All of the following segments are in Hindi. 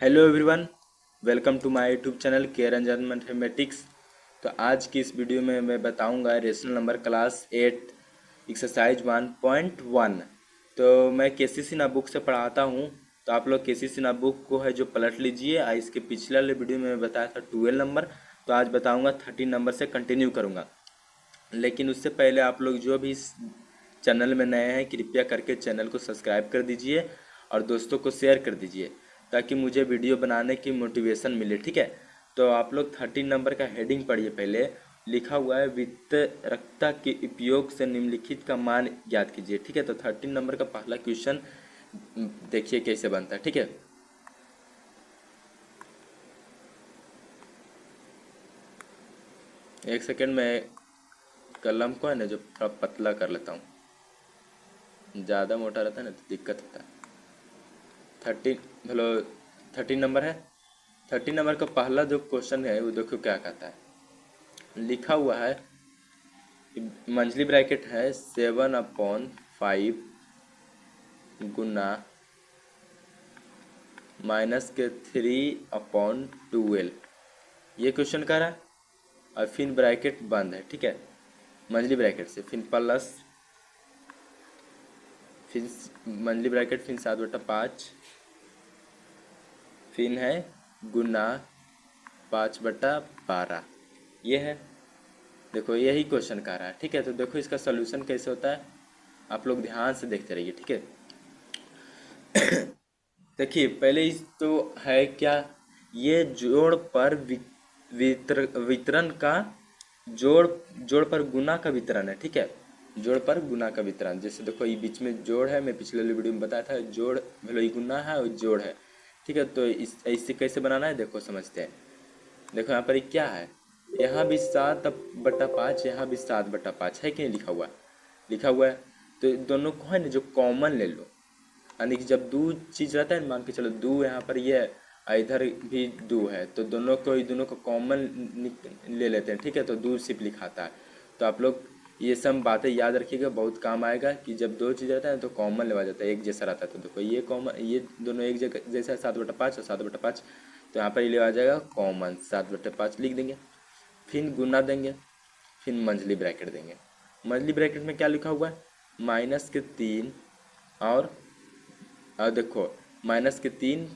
Hello everyone, welcome to my YouTube channel care Ranjan mathematics. तो आज की इस वीडियो में मैं बताऊंगा रेशनल नंबर क्लास 8 एक्सरसाइज 1.1। तो मैं केसी सिन्हा बुक से पढ़ाता हूं। तो आप लोग केसी सिन्हा बुक को है जो पलट लीजिए। इसके पिछले वाले वीडियो में मैं बताया था 12 नंबर, तो आज बताऊंगा 13 नंबर से कंटिन्यू करूँगा। लेकिन उससे पहले आप लोग जो भी इस चैनल में नए हैं कृपया करके चैनल को सब्सक्राइब कर दीजिए और दोस्तों को शेयर कर दीजिए ताकि मुझे वीडियो बनाने की मोटिवेशन मिले। ठीक है, तो आप लोग 13 नंबर का हेडिंग पढ़िए। पहले लिखा हुआ है वितरकता के उपयोग से निम्नलिखित का मान ज्ञात कीजिए। ठीक है, तो 13 नंबर का पहला क्वेश्चन देखिए कैसे बनता है। ठीक है, एक सेकेंड में कलम को है ना जो थोड़ा पतला कर लेता हूँ, ज़्यादा मोटा रहता है ना तो दिक्कत होता है। 13 हेलो 13 नंबर है। 13 नंबर का पहला जो क्वेश्चन है वो देखो क्या कहता है। लिखा हुआ है मंथली ब्रैकेट है 7/5 गुना -3/12। ये क्वेश्चन कर रहा है और फिर ब्रैकेट बंद है। ठीक है, मंथली ब्रैकेट से फिर प्लस, फिर मंथली ब्रैकेट, फिर 7/5, फिर है गुना 5/12। ये है, देखो यही क्वेश्चन कर रहा है। ठीक है, तो देखो इसका सोल्यूशन कैसे होता है, आप लोग ध्यान से देखते रहिए। ठीक है, देखिए पहले इस तो है क्या, ये जोड़ पर वितरण का जोड़, जोड़ पर गुना का वितरण है। ठीक है, जोड़ पर गुना का वितरण। जैसे देखो ये बीच में जोड़ है, मैं पिछले वाले वीडियो में बताया था जोड़ मतलब ये गुना है और जोड़ है। ठीक है, तो इससे कैसे बनाना है देखो समझते हैं। देखो यहाँ पर ये क्या है, यहाँ भी 7/5, यहाँ भी 7/5 है कि नहीं लिखा हुआ है, लिखा हुआ है। तो दोनों को है ना जो कॉमन ले लो, यानी कि जब दो चीज रहता है मान के चलो दो यहाँ पर ये है और इधर भी दो है, तो दोनों को कॉमन ले लेते हैं। ठीक है, तो दो सिर्फ लिखाता है। तो आप लोग ये सब बातें याद रखिएगा, बहुत काम आएगा कि जब दो चीज़ रहता है तो कॉमन लेवा जाता है, एक जैसा रहता है। तो देखो ये कॉमन, ये दोनों एक जगह जैसा है 7/5 और 7/5, तो यहाँ पर ये लेवा जाएगा कॉमन 7/5 लिख देंगे। फिर गुना देंगे, फिर मंथली ब्रैकेट देंगे। मंथली ब्रैकेट में क्या लिखा हुआ है, -3 और देखो -3,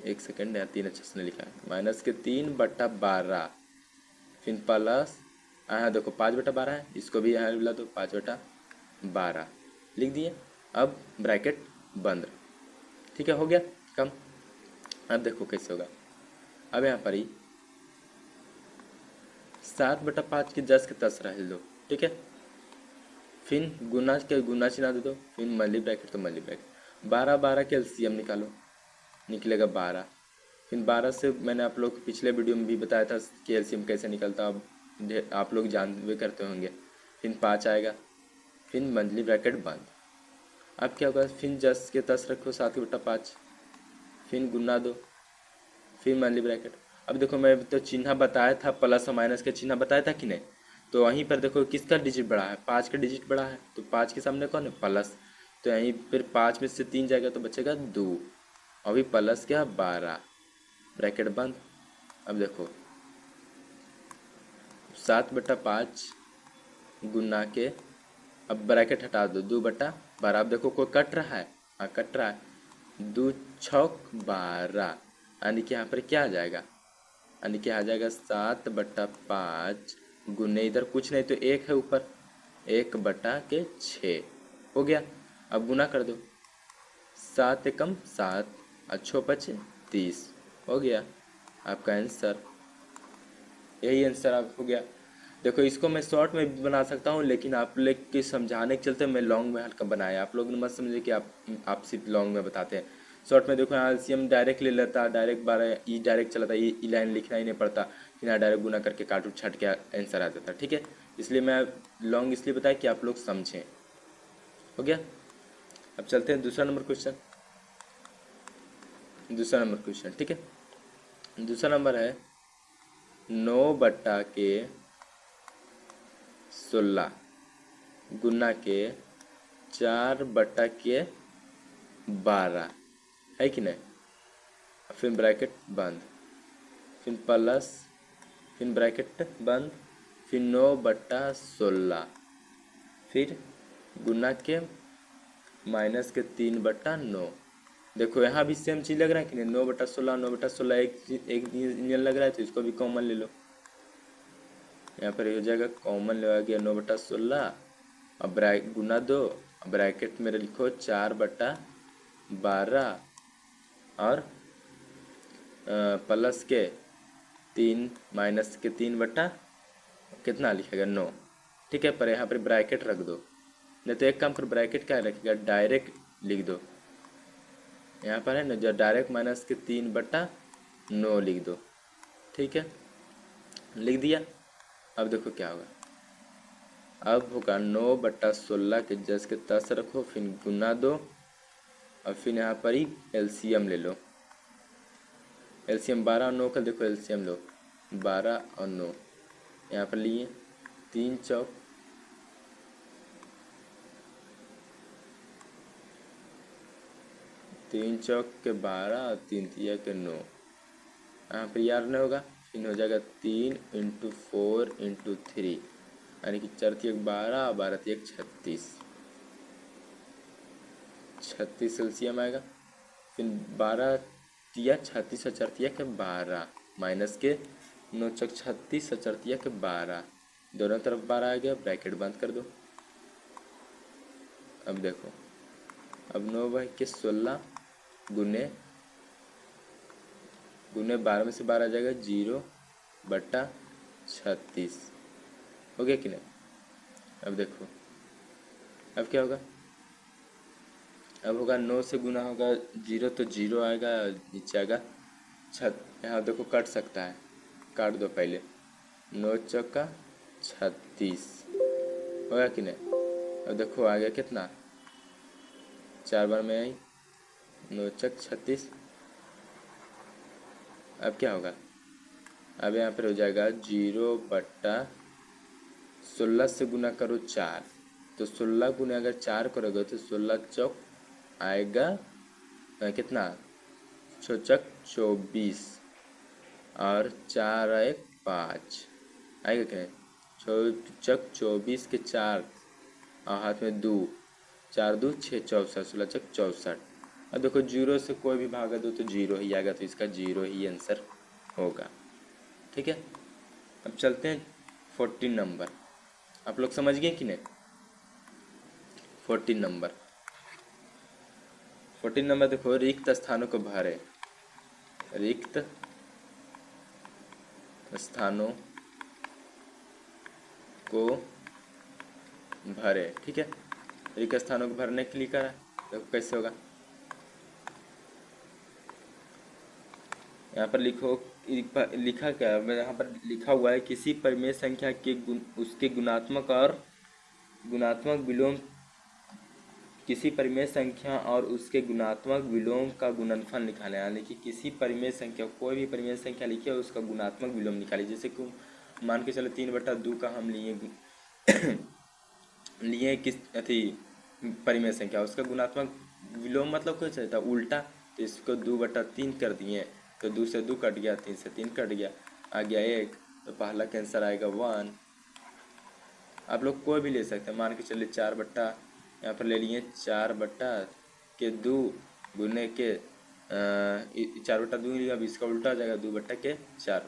एक सेकेंड यहाँ 3 अच्छे से नहीं लिखा है, -3/12, फिर प्लस यहाँ देखो 5/12 है, इसको भी यहाँ मिला दो 5/12 लिख दिए। अब ब्रैकेट बंद। ठीक है, हो गया कम। अब देखो कैसे होगा, अब यहाँ पर ही 7/5 की 10 के 10 रह दो। ठीक है, फिर गुना के गुना चिन्ह दे दो, फिर मल्ली ब्रैकेट तो मल्ली ब्रैकेट, 12/12 के एलसीएम निकालो, निकलेगा 12। फिर 12 से मैंने आप लोग को पिछले वीडियो में भी बताया था कि एलसीएम कैसे निकलता, अब आप लोग जानवे करते होंगे। फिर 5 आएगा, फिर मंथली ब्रैकेट बंद। अब क्या होगा, फिर 10 के 10 रखो 7/5, फिर गुना दो, फिर मंथली ब्रैकेट। अब देखो मैं तो चिन्ह बताया था, प्लस और माइनस का चिन्ह बताया था कि नहीं, तो वहीं पर देखो किसका डिजिट बड़ा है, 5 का डिजिट बड़ा है, तो 5 के सामने कौन है, प्लस। तो यहीं फिर 5 में से 3 जाएगा तो बचेगा 2, अभी प्लस क्या 12, ब्रैकेट बंद। अब देखो 7/5 गुना के, अब ब्रैकेट हटा दो, 2/12। अब देखो कोई कट रहा है, हाँ कट रहा है, 2×6=12, यानी कि यहाँ पर क्या आ जाएगा, यानी कि आ जाएगा 7/5 गुने, इधर कुछ नहीं तो एक है ऊपर, 1/6 हो गया। अब गुना कर दो, 7 एकम 7 और 6×5 = 30 हो गया आपका आंसर। यही आंसर आप हो गया। देखो इसको मैं शॉर्ट में भी बना सकता हूँ, लेकिन आप लोग के समझाने के चलते मैं लॉन्ग में हल्का बनाया। आप लोग मत समझे कि आप सिर्फ लॉन्ग में बताते हैं। शॉर्ट में देखो यहाँ एलसीएम डायरेक्ट ले लेता, डायरेक्ट 12 ई डायरेक्ट चलाता, ई लाइन लिखना ही नहीं पड़ता, फिर यहाँ डायरेक्ट गुना करके काट छट के आंसर आ जाता। ठीक है, इसलिए मैं लॉन्ग इसलिए बताया कि आप लोग समझें। हो गया, अब चलते हैं दूसरा नंबर क्वेश्चन। दूसरा नंबर क्वेश्चन, ठीक है, दूसरा नंबर है 9/16 गुना के 4/12 है कि नहीं। फिर ब्रैकेट बंद, फिर प्लस, फिर ब्रैकेट बंद, फिर 9/16, फिर गुना के -3/9। देखो यहाँ भी सेम चीज लग रहा है कि नहीं, 9/16, 9/16 एक नियन लग रहा है, तो इसको भी कॉमन ले लो। यहाँ पर हो जाएगा कॉमन ले गया 9/16, अब गुना 2, ब्रैकेट में लिखो 4/12 और प्लस के 3 माइनस के 3 बटा कितना लिखेगा 9। ठीक है, पर यहाँ पर ब्रैकेट रख दो, नहीं तो एक काम करो, ब्रैकेट क्या रखेगा, डायरेक्ट लिख दो। यहाँ पर है ना, जो डायरेक्ट -3/9 लिख दो। ठीक है, लिख दिया। अब देखो क्या होगा, अब होगा 9/16 के जस के तस रखो, फिर गुना 2 और फिर यहाँ पर ही एलसीएम ले लो। एलसीएम 12 और 9 का देखो, एलसीएम लो 12 और 9, यहाँ पर लिए 3 चौक 3 चौक के 12 और 3 तिया के 9, यहाँ पर यार नहीं होगा, फिर हो जाएगा 3 × 4 × 3, यानी कि 4 तिया 12 और 12 तिया 36, 36 एलसीएम आएगा। फिर 12 तिया 36 और 4 तिया के 12 माइनस के 9 चौक 36 और 4 तिया के 12, दोनों तरफ 12 आ गया, ब्रैकेट बंद कर दो। अब देखो, अब 9/16 गुने 12 में से 12 आ जाएगा 0/36, हो गया कि नहीं। अब देखो अब क्या होगा, अब होगा 9 से गुना होगा 0, तो 0 आएगा, नीचे आएगा यहाँ देखो कट सकता है, काट दो पहले, 9 चौका 36, होगा कि नहीं। अब देखो आ गया कितना, 4 बार में आई 9 चौक 36। अब क्या होगा, अब यहाँ पर हो जाएगा 0/16 से गुना करो 4, तो 16 गुना अगर 4 करोगे तो 16 चौक आएगा कितना, 6 चौक 24 और 4 1 5 आएगा क्या, 6 चौक 24 के 4 और हाथ में 2, 4 2 6 64, 16 चौक 64। अब देखो 0 से कोई भी भागा दो तो 0 ही आएगा, तो इसका 0 ही आंसर होगा। ठीक है, अब चलते हैं 14 नंबर, आप लोग समझ गए कि नहीं। 14 नंबर, 14 नंबर देखो, रिक्त स्थानों को भरे, रिक्त स्थानों को भरे। ठीक है, रिक्त स्थानों को भरने के लिए करा, देखो कैसे होगा, यहाँ पर लिखो, लिखा क्या है, यहाँ पर लिखा हुआ है किसी परिमेय संख्या के उसके गुणात्मक और गुणात्मक विलोम, किसी परिमेय संख्या और उसके गुणात्मक विलोम का गुणनफल निकालें, यानी कि किसी परिमेय संख्या, कोई भी परिमेय संख्या लिखी है उसका गुणात्मक विलोम निकालिए। जैसे कि मान के चलो 3/2 का हम लिए किस अथी परिमेय संख्या, उसका गुणात्मक विलोम मतलब कुछ था उल्टा, तो इसको 2/3 कर दिए, तो 2 से 2 कट गया, 3 से 3 कट गया, आ गया 1, तो पहला का आंसर आएगा 1। आप लोग कोई भी ले सकते हैं, मान के चलिए 4 यहाँ पर ले लिए 4/2 गुने के 4/2 लिया, अब इसका उल्टा हो जाएगा 2/4।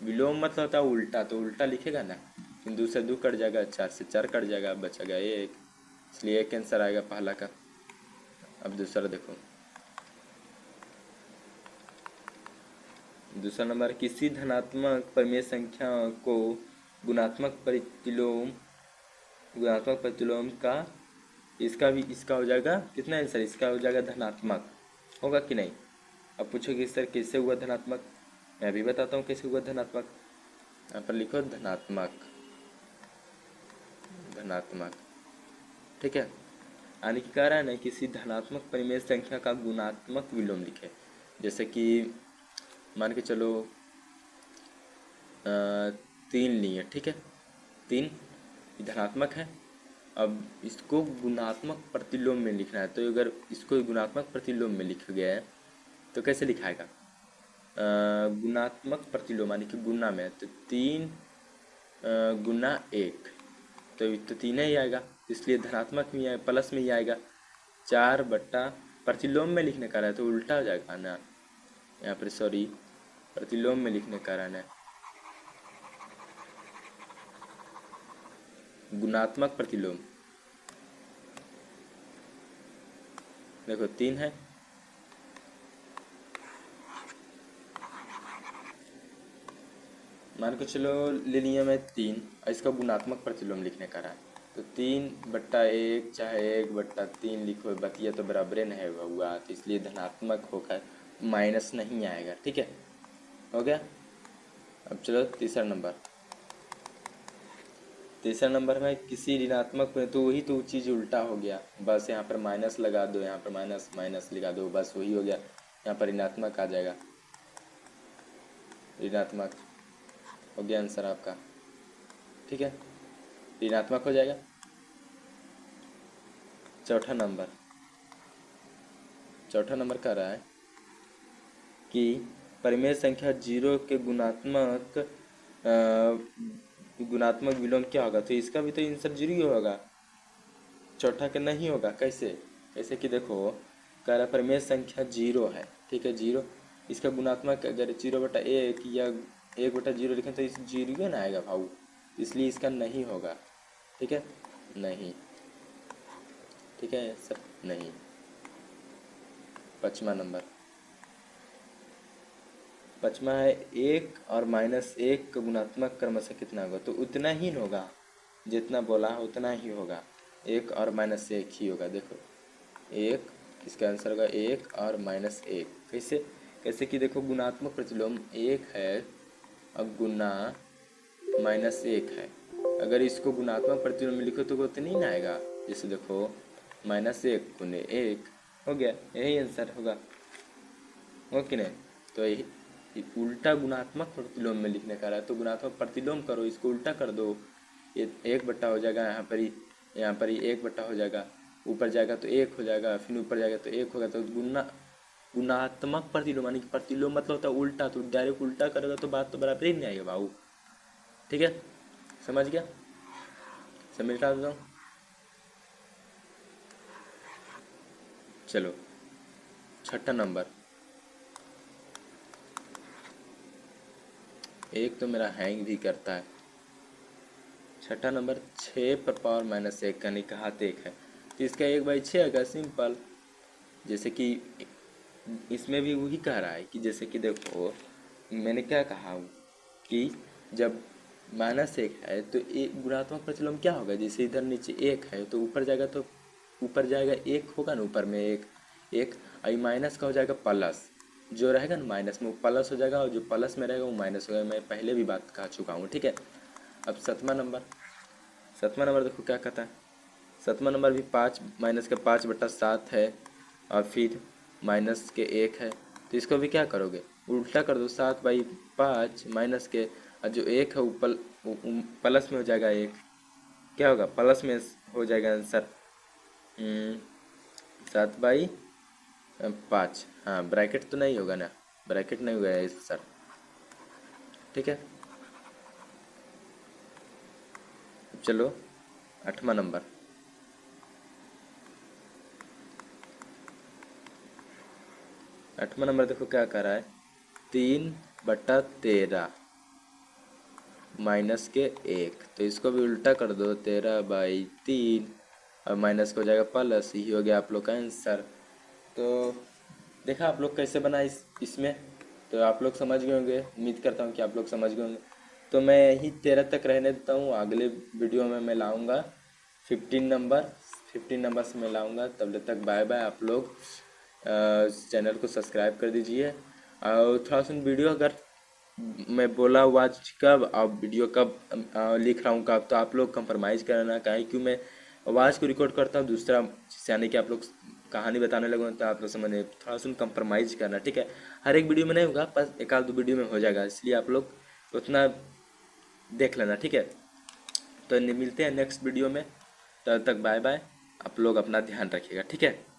विलोम मतलब होता है उल्टा, तो उल्टा लिखेगा ना, फिर 2 से 2 कट जाएगा, 4 से 4 कट जाएगा, बचेगा 1, इसलिए एक आंसर आएगा पहला का। अब दूसरा देखो, दूसरा नंबर, किसी धनात्मक परिमेय संख्या को गुणात्मक प्रतिलोम का, इसका हो जाएगा कितना आंसर, इसका हो जाएगा धनात्मक, होगा कि नहीं। अब पूछोगे सर कैसे हुआ धनात्मक, मैं भी बताता हूँ कैसे हुआ धनात्मक। यहाँ पर लिखो धनात्मक, धनात्मक, ठीक है, यानी कि कह रहा है ना किसी धनात्मक परिमेय संख्या का गुणात्मक विलोम लिखे। जैसे कि मान के चलो 3 लिए, ठीक है, 3 धनात्मक है, अब इसको गुणात्मक प्रतिलोम में लिखना है, तो अगर इसको गुणात्मक प्रतिलोम में लिखा गया है तो कैसे लिखाएगा, गुणात्मक प्रतिलोम यानी कि गुना में, तो 3 गुना 1, तो 3 ही आएगा, इसलिए धनात्मक में आएगा, प्लस में ही आएगा। 4 बट्टा प्रतिलोम में लिखने का रहा है तो उल्टा हो जाएगा ना, यहाँ पर सॉरी प्रतिलोम में लिखने का रहा है, गुणात्मक प्रतिलोम। देखो 3 है, मान के चलो ले लिया मैं 3 और इसका गुणात्मक प्रतिलोम लिखने का रहा है, तो 3 बट्टा 1 चाहे 1 बट्टा 3 लिखो, बतिया तो बराबर नहीं हुआ, तो इसलिए धनात्मक होकर माइनस नहीं आएगा। ठीक है, हो गया। अब चलो तीसरा नंबर में किसी ऋणात्मक में, तो वही तो चीज़ उल्टा हो गया, बस यहाँ पर माइनस लगा दो, यहाँ पर माइनस माइनस लगा दो, बस वही हो गया, यहाँ पर ऋणात्मक आ जाएगा, ऋणात्मक हो गया आंसर आपका। ठीक है, ऋणात्मक हो जाएगा। चौथा नंबर कह रहा है कि परिमेय संख्या 0 के गुणात्मक विलोम क्या होगा, तो इसका भी तो आंसर 0 ही होगा, चौथा का नहीं होगा। कैसे कि देखो, कह रहा परिमेय संख्या 0 है, ठीक है 0, इसका गुणात्मक अगर 0/1 या 1/0 लिखें तो इस 0 ना आएगा भाऊ, इसलिए इसका नहीं होगा। ठीक है, नहीं, ठीक है सर, नहीं। पाँचवा है 1 और -1 का गुणात्मक क्रमशः कितना होगा, तो उतना ही होगा, जितना बोला है उतना ही होगा, 1 और -1 ही होगा। देखो 1, इसका आंसर होगा 1 और -1। कैसे कि देखो, गुणात्मक प्रतिलोम 1 है और गुना -1 है, अगर इसको गुणात्मक प्रतिलोम में लिखो तो उतना ही ना आएगा, जैसे देखो -1 गुने 1 हो गया, यही आंसर होगा, हो कि नहीं। तो यही उल्टा गुणात्मक प्रतिलोम में लिखने का रहा है, तो गुणात्मक प्रतिलोम करो, इसको उल्टा कर दो, ये 1 बट्टा हो जाएगा, यहाँ पर ही 1 बट्टा हो जाएगा, ऊपर जाएगा तो 1 हो जाएगा, फिर ऊपर जाएगा तो 1 होगा, तो गुणात्मक प्रतिलोम यानी कि प्रतिलोम मतलब होता है उल्टा, तो डायरेक्ट उल्टा करेगा तो बात तो बराबर ही नहीं आएगा भाऊ। ठीक है, समझ गया, समझा दो। चलो छठा नंबर, एक तो मेरा हैंग भी करता है। छठा नंबर 6 पर पावर -1 का निकात 1 है, तो इसका 1/6 आएगा, सिंपल। जैसे कि इसमें भी वही कह रहा है कि जैसे कि देखो, मैंने क्या कहा कि जब -1 है तो एक गुणात्मक प्रतिलोम क्या होगा, जैसे इधर नीचे 1 है तो ऊपर जाएगा, तो ऊपर जाएगा 1 होगा ना, ऊपर में 1 और माइनस का हो जाएगा प्लस, जो रहेगा ना माइनस में वो प्लस हो जाएगा, और जो प्लस में रहेगा वो माइनस हो जाएगा, मैं पहले भी बात कह चुका हूँ। ठीक है, अब सातवां नंबर देखो क्या कहता है। सातवां नंबर भी 5 माइनस का 5/7 है, और फिर माइनस के 1 है, तो इसको भी क्या करोगे, उल्टा कर दो, 7/5 माइनस के, और जो 1 है ऊपर प्लस में हो जाएगा, 1 क्या होगा, प्लस में हो जाएगा आंसर 7/5। हाँ, ब्रैकेट तो नहीं होगा ना, ब्रैकेट नहीं होगा इस सर। ठीक है, चलो आठवां नंबर देखो क्या कर रहा है, 3/13 माइनस के 1, तो इसको भी उल्टा कर दो, 13/3 और माइनस का हो जाएगा प्लस, ही हो गया आप लोग का आंसर। तो देखा आप लोग कैसे बना इसमें, तो आप लोग समझ गए होंगे, उम्मीद करता हूँ कि आप लोग समझ गए होंगे। तो मैं यही 13 तक रहने देता हूँ, अगले वीडियो में मैं लाऊंगा 15 नंबर से मैं लाऊंगा। तब तक बाय बाय, आप लोग चैनल को सब्सक्राइब कर दीजिए, और थोड़ा सा वीडियो अगर मैं बोला आवाज़ कब और वीडियो कब लिख रहा हूँ कब, तो आप लोग कंप्रोमाइज़ करना, काहे क्यों मैं आवाज़ को रिकॉर्ड करता हूँ दूसरा, यानी कि आप लोग कहानी बताने लगो तो आप लोग समझे, थोड़ा सा कंप्रोमाइज़ करना। ठीक है, हर एक वीडियो में नहीं होगा, बस एक आध 2 वीडियो में हो जाएगा, इसलिए आप लोग उतना देख लेना। ठीक है, तो मिलते हैं नेक्स्ट वीडियो में, तब तक बाय बाय, आप लोग अपना ध्यान रखिएगा। ठीक है।